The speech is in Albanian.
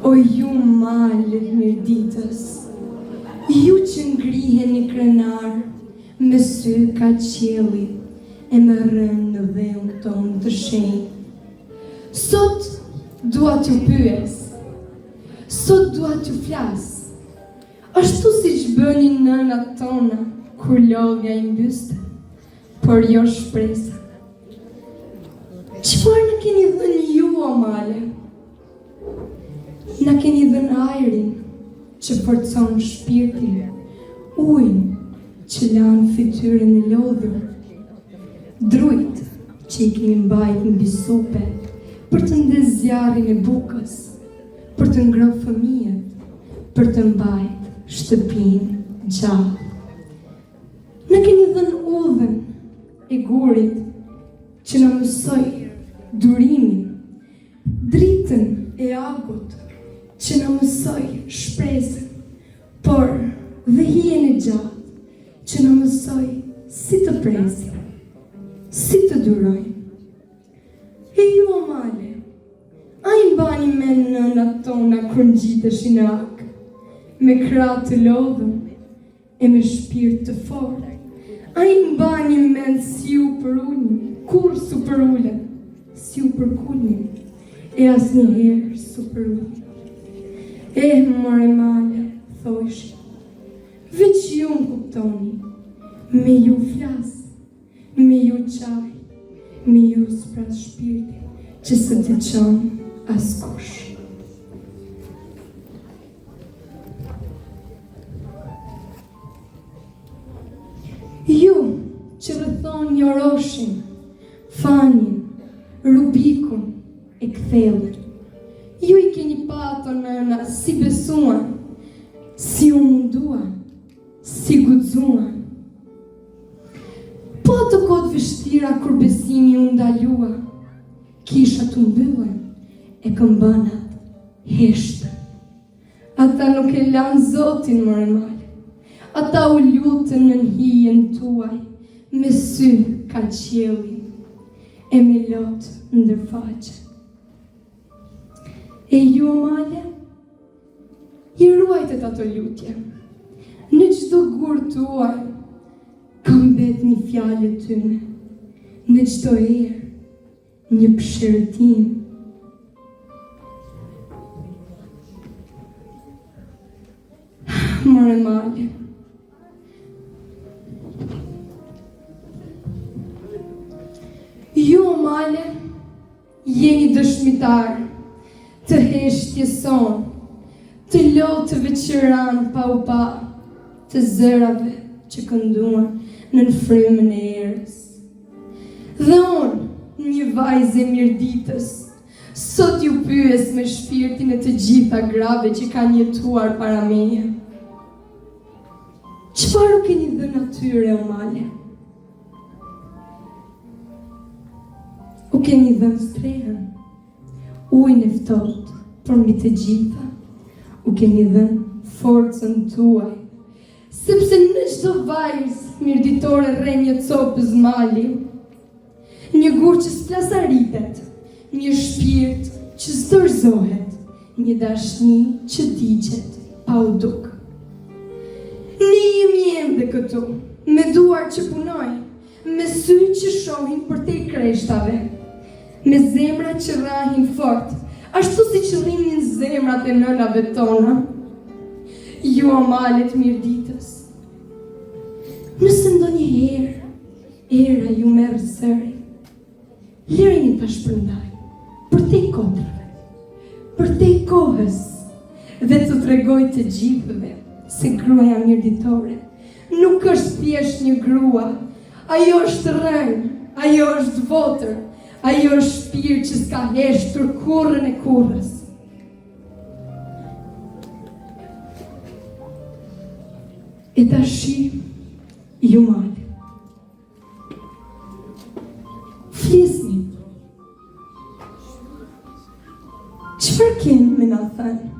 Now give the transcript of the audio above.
O ju malet mirditës, ju që ngriheni krenar, me sy ka qielli e me rënë në dheun tonë të shenjtë. Sot dua t'ju pyes, sot dua t'ju flas, ashtu siç bënin nënat tona kur lodhja I mbyste, por jo shpresa. Çfarë na keni dhënë ju o male? Na keni dhënë ajrin që forcon shpirtin, ujin që lan fytyrën e lodhur, drujt që I keni mbajt mbi supe për të ndes zjarrin e bukës, për të ngrënë fëmijët, për të mbajt shtëpinë gjallë. Na keni dhënë udhën e gurit që na mësoi durimin, dritën e agut që na mësoi shpresën, por dhe hijen e gjatë që na mësoi si të presim, si të durojmë. E ju o male, a I mbani me nënat tona kur ngjiteshin në ak, me krah të lodhur e me shpirt të fortë? A I mbani mend si u përulnin, kur su përulen, si u përkulnin, e asnjëherë su përulnin. More male, thoshin, veç ju më kuptoni, me ju flas, me ju qaj, me ju spras shpirtin, që së të qonë askush. Ju që rrethon njoroshin, fanin, rubikun e kthellin, ju I keni patur nëna si besuan, si u munduan, si guxuan. Po të kohët vështira kur besimi u ndalua, kishat u mbyllen e këmbënat heshtën. Ata nuk e lanë Zotin more male, ata u lutën në hijen tuaj, me sy ka qielli e me lot ndër faqe. E ju o male, I ruajtet ato lutje. Në çdo gur tuaj ka mbet një fjalë tyne, në çdo erë një pëshërtim. More male, ju o male, jeni dëshmitar të heshtjes sonë, të lotëve që ranë pa u pa, të zërave që kënduan në frymën e erës. Dhe unë, një vajzë e mirditës, sot ju pyes me shpirtin e të gjitha grave që kanë jetuar para meje. Çfarë u keni dhënë atyre o male? U keni dhënë strehën, ujin e ftohtë për mbi të gjitha. U keni dhënë forcën tuaj, sepse në çdo vajzë mirditore rre një copë zmali, një gur që s'plasaritet, një shpirt që s'dorëzohet, një dashni që digjet pa u duk. Ne jemi ende këtu, me duar që punojnë, me sy që shohin për te kreshtave, me zemra që rrahin fort, ashtu si që rrinin zemrat e nënave tona. Ju o malet mirditës, nëse ndonjëherë era ju merr sëri, lërini ta shpërndaj për te kotrave, për te kohës, dhe të tregoj të gjithëve se gruaja mirditore nuk është thjesht një grua, ajo është rënë, ajo është votër, ajo është shpirt që s'ka heshtur kurrën e kurrës. E tashi, ju male, flisni. Çfarë keni me na thënë?